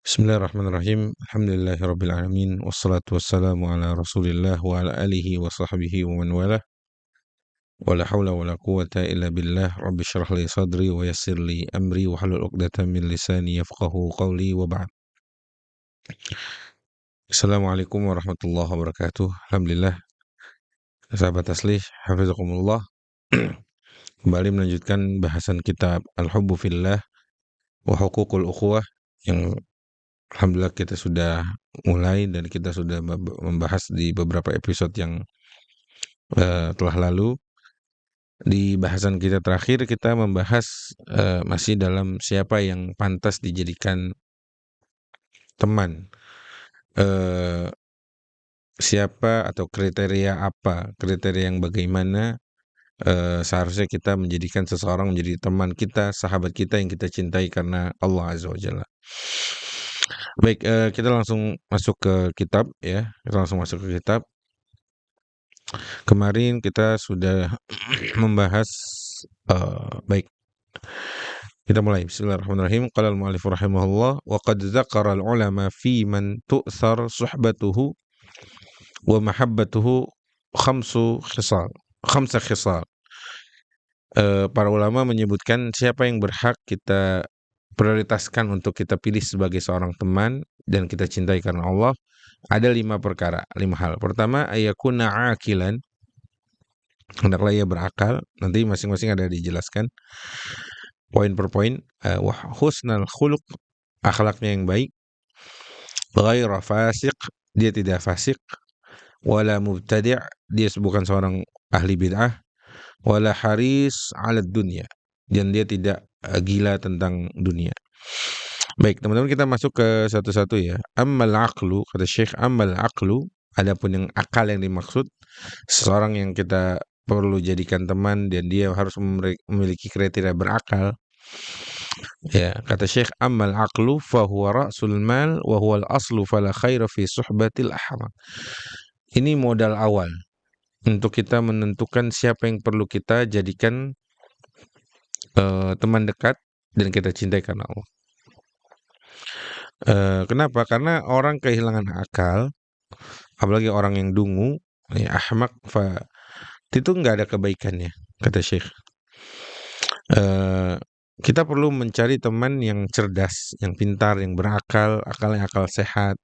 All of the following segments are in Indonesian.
Bismillahirrahmanirrahim. Alhamdulillahirabbil alamin wassalatu wassalamu ala Rasulillah wa ala alihi wa sahbihi wa man walah. Wala haula wala quwata illa billah. Rabbi shrah li sadri wa yassir li amri wa hlul 'uqdatam min lisani yafqahu qawli wa ba'd. Assalamualaikum warahmatullahi wabarakatuh. Alhamdulillah, sahabat taslih, hafizakumullah. Kembali melanjutkan bahasan kitab Al-Hubbu Fillah wa Huququl Ukhuwah yang alhamdulillah kita sudah mulai dan kita sudah membahas di beberapa episode yang telah lalu. Di bahasan kita terakhir kita membahas masih dalam siapa yang pantas dijadikan teman, siapa atau kriteria apa, kriteria yang bagaimana seharusnya kita menjadikan seseorang menjadi teman kita, sahabat kita yang kita cintai karena Allah Azza wa Jalla. Baik, kita langsung masuk ke kitab ya. Kita langsung masuk ke kitab. Kemarin kita sudah membahas baik. Kita mulai. Bismillahirrahmanirrahim. Qala al-mu'allif rahimahullah wa qad dzakara al-ulama fi man tu'thar suhbatuhu wa mahabbatuhu khamsa khisal. Para ulama menyebutkan siapa yang berhak kita prioritaskan untuk kita pilih sebagai seorang teman dan kita cintai karena Allah. Ada 5 perkara, 5 hal. Pertama, ayakuna aqilan, hendaklah ia berakal. Nanti masing-masing ada dijelaskan poin per poin. Wa husnal khuluq, akhlaknya yang baik. Ghaira fasiq, dia tidak fasik. Wala mubtadi', dia bukan seorang ahli bid'ah. Wala haris 'ala dunya, dan dia tidak gila tentang dunia. Baik, teman-teman, kita masuk ke satu-satu ya. Ammal aqlu, kata Syekh, ammal aqlu, adapun yang akal yang dimaksud, seseorang yang kita perlu jadikan teman dan dia harus memiliki kriteria berakal. Ya, kata Syekh, ammal aqlu fa huwa ra'sul mal wa huwa al-aslu fala khaira fi suhbatil ahram. Ini modal awal untuk kita menentukan siapa yang perlu kita jadikan teman dekat dan kita cintai karena Allah. Kenapa? Karena orang kehilangan akal, apalagi orang yang dungu, ya, ahmak, itu nggak ada kebaikannya, kata Syekh. Kita perlu mencari teman yang cerdas, yang pintar, yang berakal, akalnya akal sehat,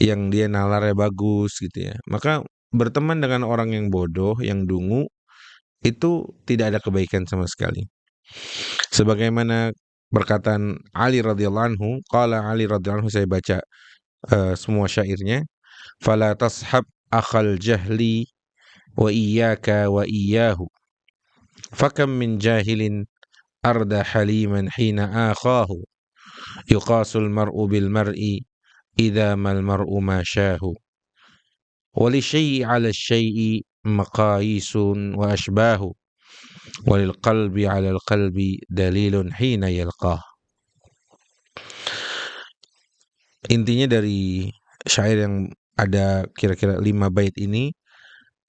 yang dia nalarnya bagus gitu ya. Maka berteman dengan orang yang bodoh, yang dungu, itu tidak ada kebaikan sama sekali. Sebagaimana perkataan Ali radhiyallahu anhu, qala Ali radhiyallahu anhu, saya baca semua syairnya. Fala tashab akhal jahli wa iyyaka wa iyyahu, fakam min jahilin arda haliman hina akhahu, yuqasul mar'u bil mar'i idza mal mar'u ma syahu, wa li syai'i 'ala syai'i maqayisun wa ashbahu, walil qalbi 'alal qalbi dalilun hina yalqah. Intinya dari syair yang ada kira-kira 5 bait ini,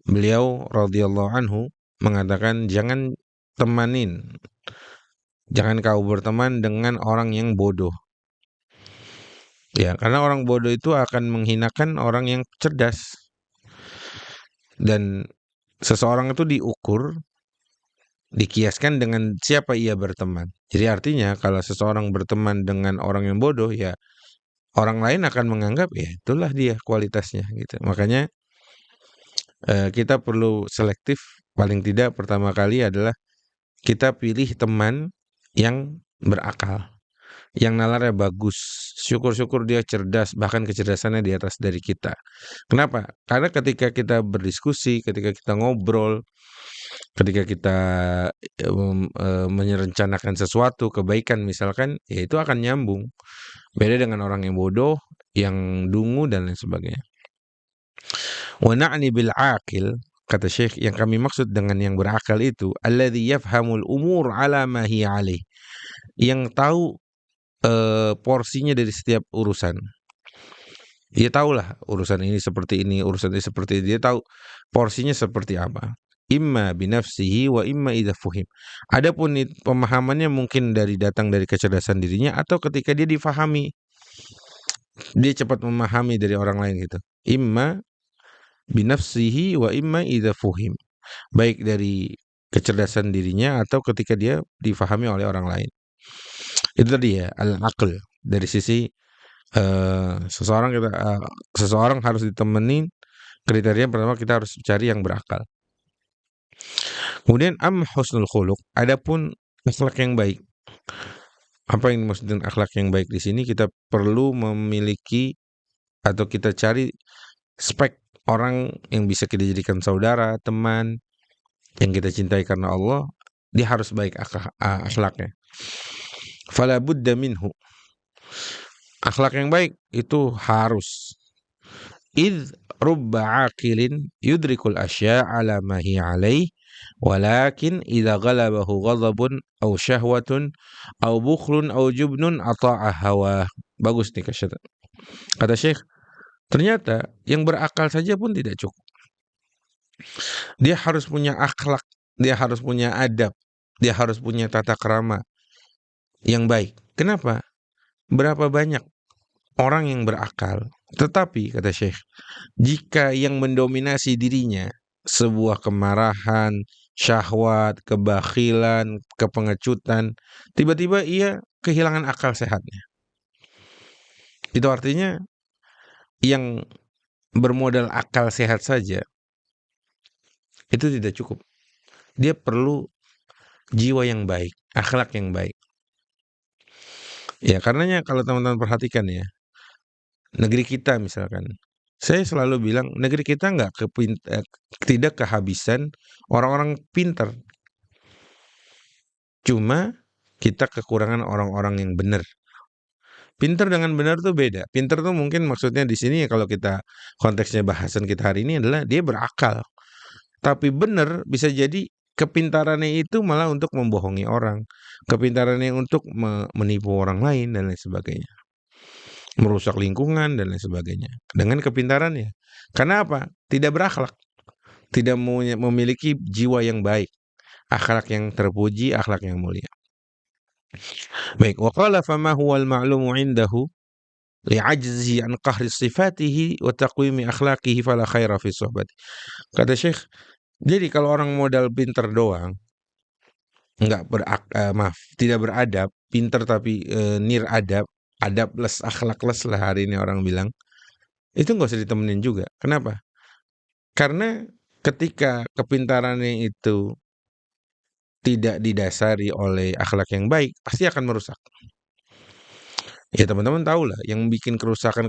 beliau radhiyallahu anhu mengatakan jangan kau berteman dengan orang yang bodoh. Ya, karena orang bodoh itu akan menghinakan orang yang cerdas. Dan seseorang itu diukur, dikiaskan dengan siapa ia berteman. Jadi artinya kalau seseorang berteman dengan orang yang bodoh, ya orang lain akan menganggap ya itulah dia kualitasnya gitu. Makanya kita perlu selektif. Paling tidak pertama kali adalah kita pilih teman yang berakal, yang nalarnya bagus. Syukur-syukur dia cerdas, bahkan kecerdasannya di atas dari kita. Kenapa? Karena ketika kita berdiskusi, ketika kita ngobrol, ketika kita merencanakan sesuatu kebaikan misalkan, ya itu akan nyambung. Beda dengan orang yang bodoh, yang dungu dan lain sebagainya. Wa na'ni bil aqil, kata Syekh, yang kami maksud dengan yang berakal itu alladzi yafhamul umur ala ma hiya alaih, yang tahu porsinya dari setiap urusan. Dia tahulah urusan ini seperti ini, urusan ini seperti ini. Dia tahu porsinya seperti apa. Imma binafsihi wa imma idza fuhim. Adapun pemahamannya mungkin datang dari kecerdasan dirinya atau ketika dia difahami. dia cepat memahami dari orang lain gitu. Imma binafsihi wa imma idza fuhim. Baik dari kecerdasan dirinya atau ketika dia difahami oleh orang lain. Itu tadi ya, al-aql. Dari sisi seseorang harus ditemenin, kriteria pertama kita harus cari yang berakal. Kemudian husnul khuluq, adapun akhlak yang baik. Apa yang dimaksud dengan akhlak yang baik di sini? Kita perlu memiliki atau kita cari spek orang yang bisa kita jadikan saudara, teman, yang kita cintai karena Allah, dia harus baik akhlaknya. Fala budda minhu. Akhlak yang baik itu harus. Idh rubba aqilin yudrikul asya' ala ma hiya alaih, walakin idza ghalabahu ghadabun aw syahwatun aw bukhlun aw jubnun ata'a hawa. Bagus nih kata Syekh. Ternyata yang berakal saja pun tidak cukup. Dia harus punya akhlak, dia harus punya adab, dia harus punya tata krama yang baik. Kenapa? Berapa banyak orang yang berakal, tetapi kata Syekh, jika yang mendominasi dirinya sebuah kemarahan, syahwat, kebakhilan, kepengecutan, tiba-tiba ia kehilangan akal sehatnya. Itu artinya yang bermodal akal sehat saja itu tidak cukup. Dia perlu jiwa yang baik, akhlak yang baik. Ya, karenanya kalau teman-teman perhatikan ya, negeri kita misalkan, saya selalu bilang negeri kita tidak kehabisan orang-orang pintar. Cuma kita kekurangan orang-orang yang benar. Pintar dengan benar tuh beda. Pintar tuh mungkin maksudnya di sini ya, kalau kita konteksnya bahasan kita hari ini adalah dia berakal. Tapi benar bisa jadi kepintarannya itu malah untuk membohongi orang, kepintarannya untuk menipu orang lain dan lain sebagainya, merusak lingkungan dan lain sebagainya dengan kepintarannya. Karena apa? Tidak berakhlak, tidak memiliki jiwa yang baik, akhlak yang terpuji, akhlak yang mulia. Baik, wa qala fama huwal ma'lumu 'indahu li'ajzihi an qahri sifatihi wa taqwimi akhlaqihi fala khaira fi suhbati. Kata Syekh, jadi kalau orang modal pinter doang, tidak beradab, pinter tapi niradab, adabless, akhlakless lah hari ini orang bilang, itu nggak usah ditemenin juga. Kenapa? Karena ketika kepintarannya itu tidak didasari oleh akhlak yang baik, pasti akan merusak. Ya teman-teman tahu lah, yang bikin kerusakan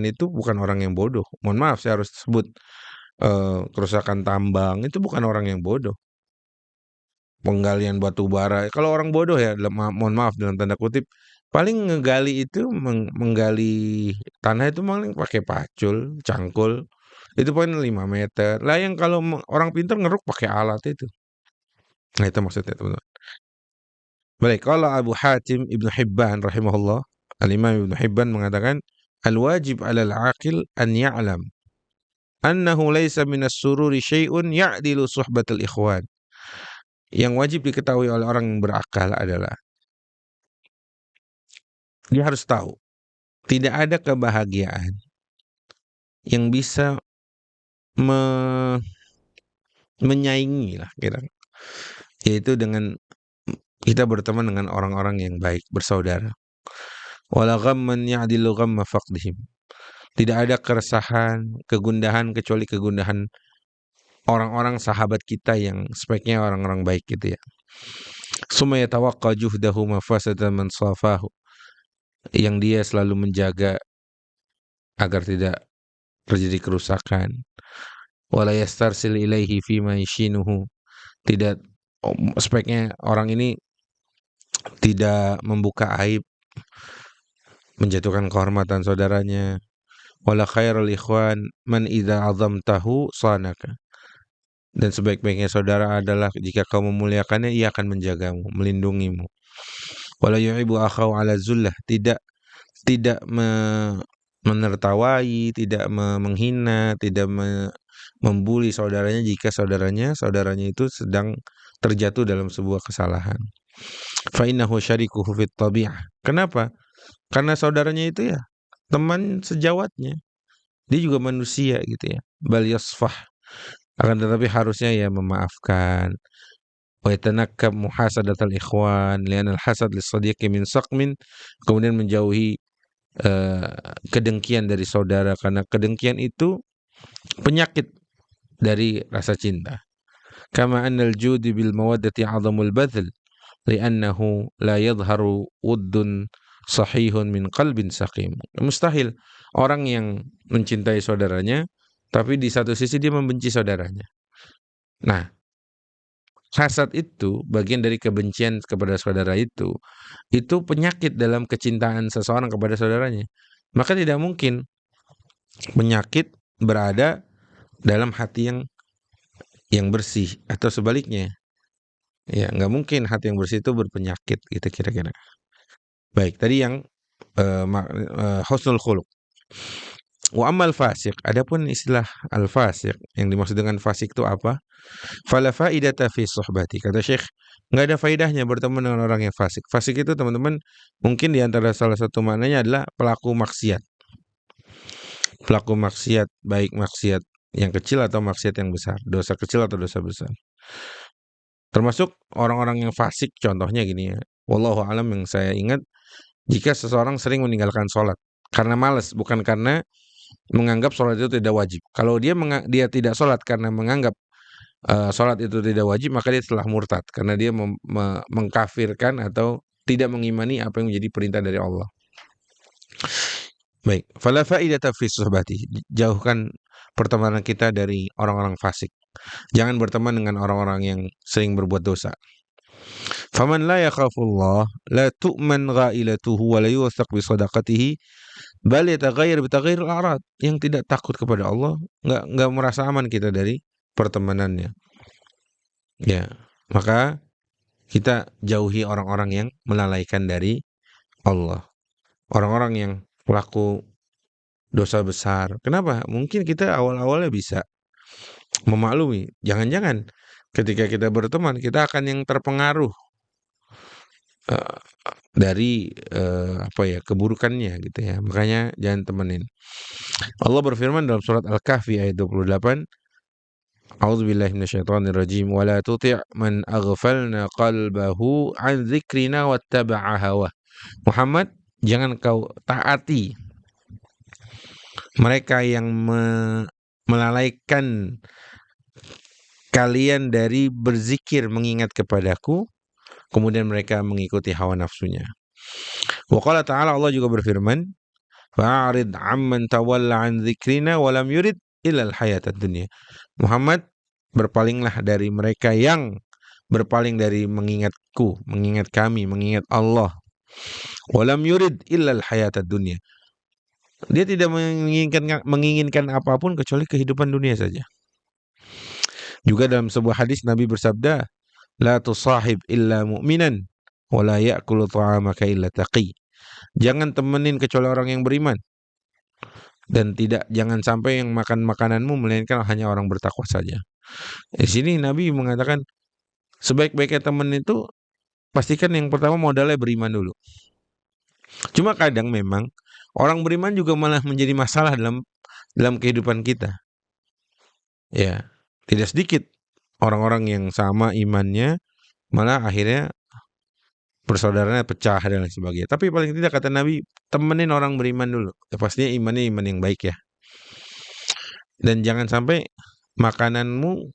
itu bukan orang yang bodoh. Mohon maaf, saya harus sebut kerusakan tambang itu bukan orang yang bodoh. Penggalian batu bara, kalau orang bodoh ya, mohon maaf dalam tanda kutip, paling ngegali itu menggali tanah itu paling pakai pacul, cangkul, itu paling 5 meter. Lah yang kalau orang pintar ngeruk pakai alat itu. Nah itu maksudnya teman-teman. Baik, kalau Abu Hatim Ibnu Hibban rahimahullah, Al-Imam Ibnu Hibban mengatakan, al-wajib 'alal 'aqil an ya'lam annahu laysa minas sururi syai'un ya'dilu suhbatal ikhwan. Yang wajib diketahui oleh orang yang berakal adalah dia harus tahu tidak ada kebahagiaan yang bisa menyaingi lah kira, yaitu dengan kita berteman dengan orang-orang yang baik, bersaudara. Wala ghamman ya'dilu ghamma faqdihim. Tidak ada keresahan, kegundahan kecuali kegundahan orang-orang sahabat kita yang speknya orang-orang baik gitu ya. Summa yatawaqqa juhdahu mafasada man safahu. Yang dia selalu menjaga agar tidak terjadi kerusakan. Wala yastarsil ilaihi fima yashinuhu. Tidak, speknya orang ini tidak membuka aib, menjatuhkan kehormatan saudaranya. Wala khairul ikhwan man idza azamtahu sanaka. Dan sebaik-baiknya saudara adalah jika kau memuliakannya, ia akan menjagamu, melindungimu. Wala yu'ibu akhahu ala zullah. Tidak menertawai, tidak menghina, tidak membuli saudaranya jika saudaranya itu sedang terjatuh dalam sebuah kesalahan. Fa innahu syarikuhu fit tabi'ah. Kenapa? Karena saudaranya itu ya teman sejawatnya. Dia juga manusia gitu ya. Bal yasfah. Akan tetapi harusnya ya memaafkan. Wa yatanakkab muhasadatal ikhwan li'anna al-hasad lis-sadiqi min saqmin. Kemudian menjauhi eh, kedengkian dari saudara, karena kedengkian itu penyakit dari rasa cinta. Kama annal judi bil mawaddati 'azamul badhl li'annahu la yadhharu wuddun sahihun min qalbin saqim. Mustahil orang yang mencintai saudaranya tapi di satu sisi dia membenci saudaranya. Nah, hasad itu bagian dari kebencian kepada saudara itu penyakit dalam kecintaan seseorang kepada saudaranya. Maka tidak mungkin penyakit berada dalam hati yang bersih, atau sebaliknya. Ya, nggak mungkin hati yang bersih itu berpenyakit gitu kira-kira. Baik, tadi yang husnul khuluq. Wa ammal fasik, adapun istilah al-fasik, yang dimaksud dengan fasik itu apa? Fala faidata fi suhbati. Kata Syekh, nggak ada faidahnya berteman dengan orang yang fasik. Fasik itu teman-teman, mungkin di antara salah satu maknanya adalah pelaku maksiat. Pelaku maksiat, baik maksiat yang kecil atau maksiat yang besar, dosa kecil atau dosa besar. Termasuk orang-orang yang fasik, contohnya gini ya. Wallahu alam, yang saya ingat, jika seseorang sering meninggalkan sholat karena malas, bukan karena menganggap sholat itu tidak wajib. Kalau dia tidak sholat karena menganggap sholat itu tidak wajib, maka dia telah murtad karena dia mengkafirkan atau tidak mengimani apa yang menjadi perintah dari Allah. Baik, fala faidata fi suhbati. Jauhkan pertemanan kita dari orang-orang fasik. Jangan berteman dengan orang-orang yang sering berbuat dosa. Faman la yakhafullah la tu'man ghailatuhu wa la yuwathaq bi sadaqatihi bal yataghayyar bi taghayyuril a'rad. Yang tidak takut kepada Allah enggak merasa aman kita dari pertemanannya. Ya, maka kita jauhi orang-orang yang melalaikan dari Allah. Orang-orang yang pelaku dosa besar. Kenapa? Mungkin kita awal-awalnya bisa memaklumi. Jangan-jangan ketika kita berteman, kita akan yang terpengaruh dari keburukannya gitu ya. Makanya jangan temenin. Allah berfirman dalam surat Al-Kahfi ayat 28, A'udzubillahi minasyaitonirrajim wa la tuti' man aghfalna qalbahu 'an dzikrina wattaba'a hawa. Muhammad, jangan kau taati mereka yang melalaikan kalian dari berzikir mengingat kepadaku, kemudian mereka mengikuti hawa nafsunya. Wa qala ta'ala, Allah juga berfirman, fa'arid 'amman tawalla 'an dzikrina wa lam yurid illa al-hayatad dunya. Muhammad, berpalinglah dari mereka yang berpaling dari mengingatku, mengingat kami, mengingat Allah. Wa lam yurid illa al-hayatad dunya. Dia tidak menginginkan apapun kecuali kehidupan dunia saja. Juga dalam sebuah hadis Nabi bersabda, la tusahib illa mu'minan wa la ya'kulu ta'amaka illa taqi. Jangan temenin kecuali orang yang beriman, dan jangan sampai yang makan makananmu melainkan hanya orang bertakwa saja. Di sini Nabi mengatakan sebaik-baiknya teman itu pastikan yang pertama modalnya beriman dulu. Cuma kadang memang orang beriman juga malah menjadi masalah dalam kehidupan kita. Ya, tidak sedikit orang-orang yang sama imannya malah akhirnya persaudaranya pecah dan lain sebagainya. Tapi paling tidak kata Nabi, temenin orang beriman dulu. Ya, pastinya imannya iman yang baik ya. Dan jangan sampai makananmu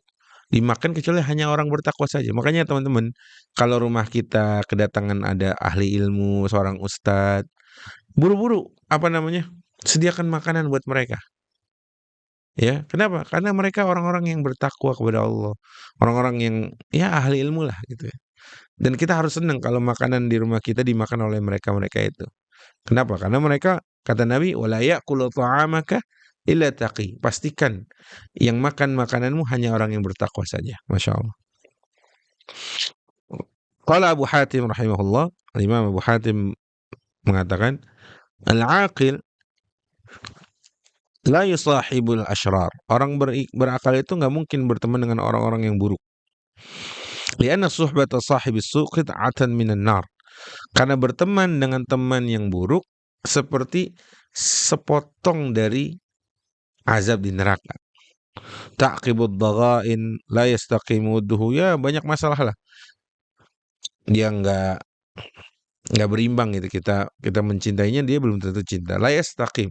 dimakan kecuali hanya orang bertakwa saja. Makanya teman-teman, kalau rumah kita kedatangan ada ahli ilmu, seorang ustadz, buru-buru sediakan makanan buat mereka. Ya, kenapa? Karena mereka orang-orang yang bertakwa kepada Allah, orang-orang yang ya ahli ilmu lah gitu ya. Dan kita harus senang kalau makanan di rumah kita dimakan oleh mereka-mereka itu. Kenapa? Karena mereka, kata Nabi, wala ya'kulu ta'amaka illa taqi. Pastikan yang makan makananmu hanya orang yang bertakwa saja. Masya Allah. Qala Abu Hatim rahimahullah, Imam Abu Hatim mengatakan, al-aqil la yusahibul ashrar. Orang berakal itu nggak mungkin berteman dengan orang-orang yang buruk. Lianna suhbata sahibis su' qit'atan minan nar. Karena berteman dengan teman yang buruk seperti sepotong dari azab di neraka. Ta'qibud dhaghain la yastaqimu udduhu, ya banyak masalah lah. Dia nggak berimbang gitu. Kita mencintainya, dia belum tentu cinta. La yastaqim.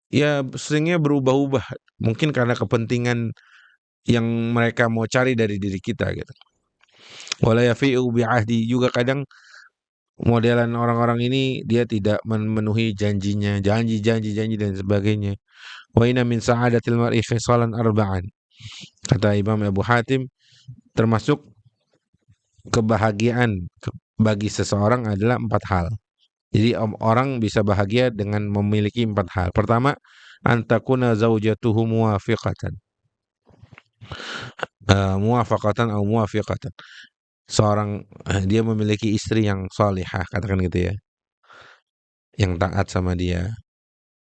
Ya seringnya berubah-ubah. Mungkin karena kepentingan yang mereka mau cari dari diri kita gitu. Wala yafi'u bi'ahdi, juga kadang modelan orang-orang ini dia tidak memenuhi janjinya, janji dan sebagainya. Wa inna min sa'adatil mar'i khisalan arba'an. Kata Imam Abu Hatim, termasuk kebahagiaan bagi seseorang adalah 4 hal. Jadi orang bisa bahagia dengan memiliki 4 hal. Pertama, antakuna zaujatuhu muwafiqatan. Muwafaqatan atau muwafiqatan. Seorang dia memiliki istri yang salihah, katakan gitu ya. Yang taat sama dia.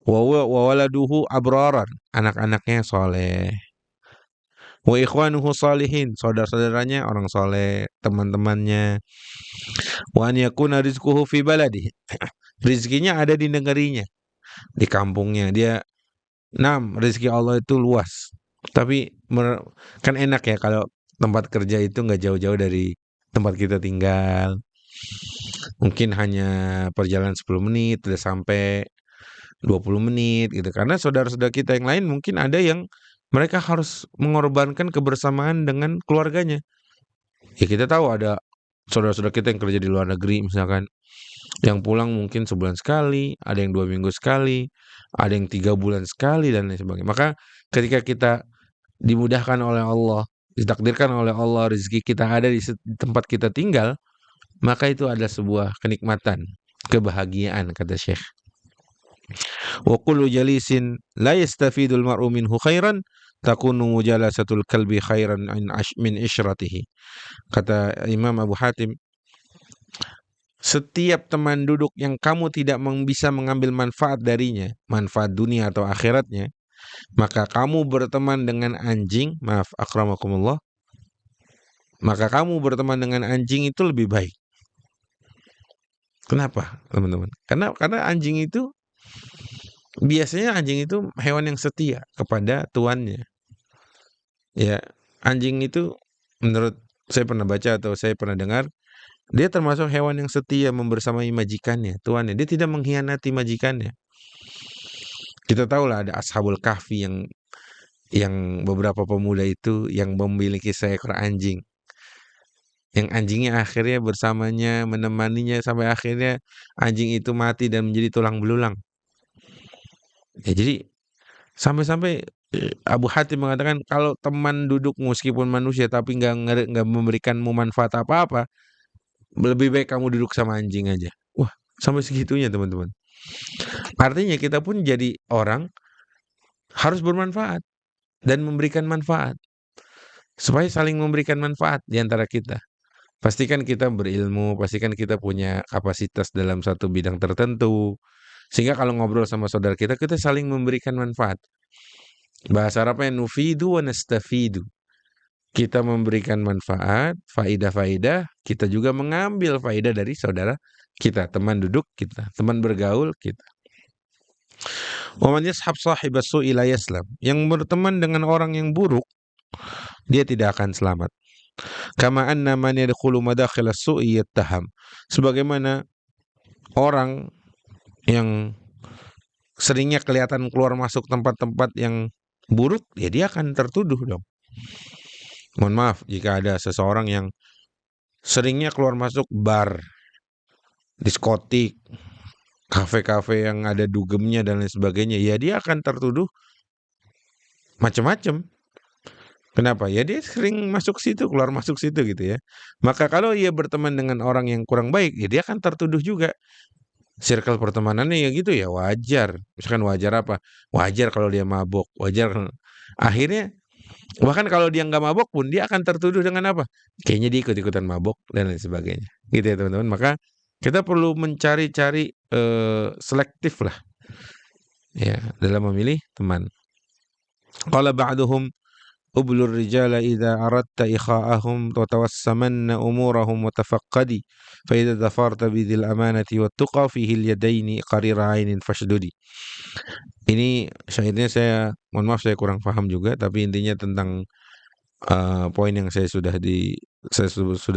Wa waladuhu abraran, anak-anaknya soleh. Wa ikhwanuhu salihin, saudara-saudaranya orang soleh, teman-temannya. Wa an yakuna rizquhu fi baladi, rizkinya ada di negerinya, di kampungnya. Dia rezeki Allah itu luas. Tapi kan enak ya kalau tempat kerja itu nggak jauh-jauh dari tempat kita tinggal. Mungkin hanya perjalanan 10 menit udah sampai, 20 menit gitu. Karena saudara-saudara kita yang lain mungkin ada yang mereka harus mengorbankan kebersamaan dengan keluarganya. Ya kita tahu ada saudara-saudara kita yang kerja di luar negeri misalkan, yang pulang mungkin sebulan sekali, ada yang 2 minggu sekali, ada yang 3 bulan sekali dan lain sebagainya. Maka ketika kita dimudahkan oleh Allah, ditakdirkan oleh Allah rezeki kita ada di tempat kita tinggal, maka itu adalah sebuah kenikmatan, kebahagiaan, kata Syekh. Wa kullu jalisin la yastafidul mar'u minhu khairan takunu mujalasatul kalbi khairan min isyratihi. Kata Imam Abu Hatim, setiap teman duduk yang kamu tidak bisa mengambil manfaat darinya, manfaat dunia atau akhiratnya, maka kamu berteman dengan anjing, maaf akramakumullah, maka kamu berteman dengan anjing itu lebih baik. Kenapa, teman-teman? Karena anjing itu biasanya hewan yang setia kepada tuannya. Ya, anjing itu menurut saya pernah baca atau saya pernah dengar, dia termasuk hewan yang setia membersamai majikannya, tuannya. Dia tidak mengkhianati majikannya. Kita tahu lah ada Ashabul Kahfi yang beberapa pemuda itu yang memiliki seekor anjing. Yang anjingnya akhirnya bersamanya, menemaninya sampai akhirnya anjing itu mati dan menjadi tulang belulang. Ya, jadi sampai-sampai Abu Hatim mengatakan kalau teman duduk meskipun manusia tapi nggak memberikanmu manfaat apa-apa, lebih baik kamu duduk sama anjing aja. Wah, sampai segitunya teman-teman. Artinya kita pun jadi orang harus bermanfaat dan memberikan manfaat, supaya saling memberikan manfaat di antara kita. Pastikan kita berilmu, pastikan kita punya kapasitas dalam satu bidang tertentu, sehingga kalau ngobrol sama saudara kita saling memberikan manfaat. Bahasa Arabnya nufidu wa nastafidu. Kita memberikan manfaat, faidah-faidah, kita juga mengambil faidah dari saudara kita, teman duduk kita, teman bergaul kita. Wa man yashab sahibas su'i la yaslam. Yang berteman dengan orang yang buruk, dia tidak akan selamat. Kama anna man yadkhulu madakhilas su'i yattaham. Sebagaimana orang yang seringnya kelihatan keluar masuk tempat-tempat yang buruk, ya dia akan tertuduh dong. Mohon maaf jika ada seseorang yang seringnya keluar masuk bar, diskotik, kafe-kafe yang ada dugemnya dan lain sebagainya, ya dia akan tertuduh macam-macam. Kenapa? Ya dia sering masuk situ, keluar masuk situ gitu ya. Maka kalau ia berteman dengan orang yang kurang baik, ya dia akan tertuduh juga. Circle pertemanannya ya gitu ya, wajar. Misalkan wajar apa? Wajar kalau dia mabok, wajar. Akhirnya bahkan kalau dia nggak mabok pun dia akan tertuduh dengan apa? Kayaknya dia ikut-ikutan mabok dan lain sebagainya. Gitu ya teman-teman. Maka kita perlu mencari-cari selektif lah. Ya, dalam memilih teman. Qala ba'duhum ublur rijala idza aradta ikha'ahum wa tawassamanna umurahum wa tafaqqadi fa idza dhafarta bidhil amanati wat tuqa fihi al yadaini qarira ainin fashdudi. Ini syairnya mohon maaf saya kurang paham juga, tapi intinya tentang poin yang saya sudah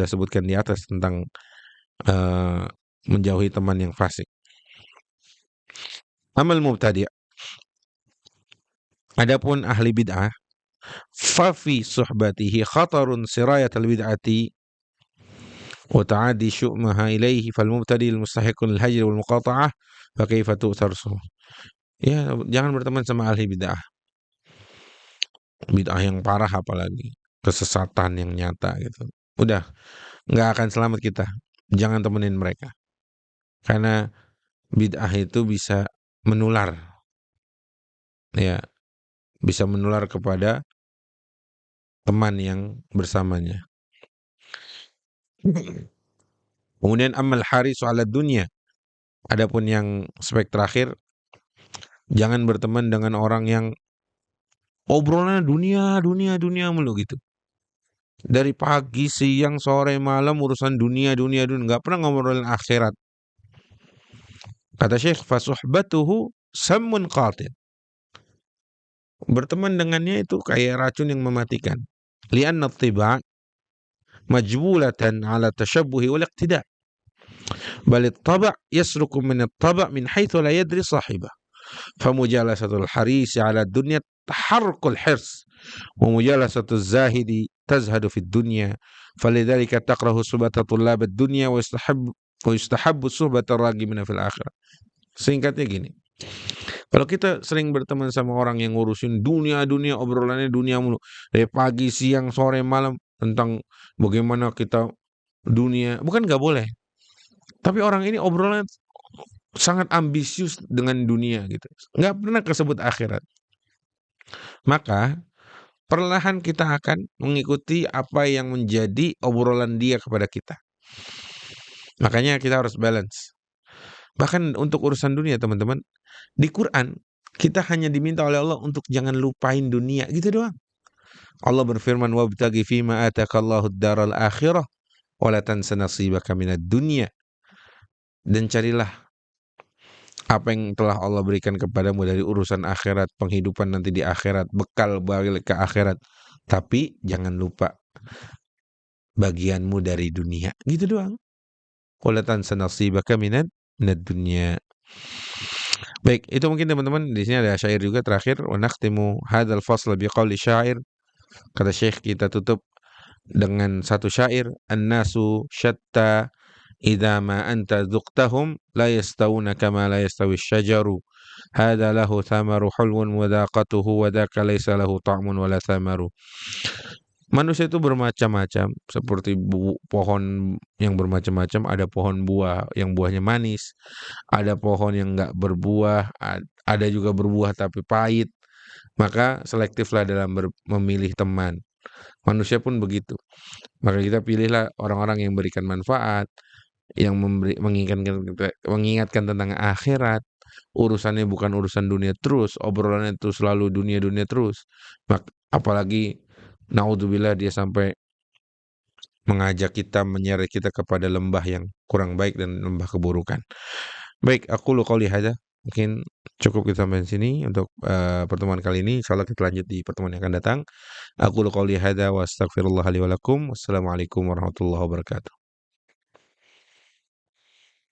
sebutkan di atas tentang menjauhi teman yang fasik. Amal mubtadi'. Adapun ahli bid'ah, fa fi suhbatihi khatarun sirayatal bid'ati wa ta'adi syu'maha ilaihi fal mubtadi' al mustahiqun lil hajr wal muqata'ah fa kaifa tu'thar suh. Ya, jangan berteman sama ahli bid'ah. Bid'ah yang parah apalagi, kesesatan yang nyata gitu. Udah, nggak akan selamat kita. Jangan temenin mereka. Karena bid'ah itu bisa menular. Ya, bisa menular kepada teman yang bersamanya. Kemudian amal harisu ala dunya. Adapun yang spek terakhir, jangan berteman dengan orang yang obrolannya dunia mulu gitu. Dari pagi, siang, sore, malam urusan dunia, nggak pernah ngobrolin akhirat. Kata Syekh, fasuhbatuhu sammun qatil. Berteman dengannya itu kayak racun yang mematikan. Lianna at-tiba' majbulatan ala tashabbuhi wal iqtida'. Bal at-taba' yasruku min at-taba' min haitsu la yadri sahibah. Famujalasatul harisi ala dunya taharrukul hirs wa mujalasatul zahidi tazhadu fid dunya. Falidzalika takrahu suhbata tullab ad-dunya wa yustahabbu suhbata ragibina fil akhirah. Singkatnya gini, kalau kita sering berteman sama orang yang ngurusin dunia, obrolannya dunia mulu, dari pagi, siang, sore, malam tentang bagaimana kita dunia, bukan nggak boleh, tapi orang ini obrolannya sangat ambisius dengan dunia gitu, nggak pernah kesebut akhirat. Maka perlahan kita akan mengikuti apa yang menjadi obrolan dia kepada kita. Makanya kita harus balance. Bahkan untuk urusan dunia teman-teman, di Quran kita hanya diminta oleh Allah untuk jangan lupain dunia, gitu doang. Allah berfirman, wabtaghi fima atakallahu ad-daral akhirah wa la tansa nasibaka minad dunya. Dan carilah apa yang telah Allah berikan kepadamu dari urusan akhirat, penghidupan nanti di akhirat, bekal balik ke akhirat. Tapi jangan lupa bagianmu dari dunia, gitu doang. Wa la tansa nasibaka minad dunya. Baik, itu mungkin teman-teman. Di sini ada syair juga terakhir. Wa nakhtimu hadzal fasl biqauli syair. Kata Syekh, kita tutup dengan satu syair. An-nasu syatta idza ma anta dhuqtahum la yastawuna kama la yastawi asy-syajaru. Hadza lahu thamaru hulwun wa dhaqatuhu wa dzaka laysa lahu ta'mun wala thamaru. Manusia itu bermacam-macam, seperti pohon yang bermacam-macam. Ada pohon buah yang buahnya manis, ada pohon yang enggak berbuah, ada juga berbuah tapi pahit. Maka selektiflah dalam memilih teman. Manusia pun begitu. Maka kita pilihlah orang-orang yang memberikan manfaat, yang mengingatkan tentang akhirat. Urusannya bukan urusan dunia terus, obrolannya itu selalu dunia terus. Apalagi naudzubillah dia sampai mengajak kita, menyeret kita kepada lembah yang kurang baik dan lembah keburukan. Baik, aku qouli hadza. Mungkin cukup kita sampai sini untuk pertemuan kali ini. Insyaallah kita lanjut di pertemuan yang akan datang. Aku qouli hadza wa astaghfirullah li wa lakum. Wassalamualaikum warahmatullahi wabarakatuh.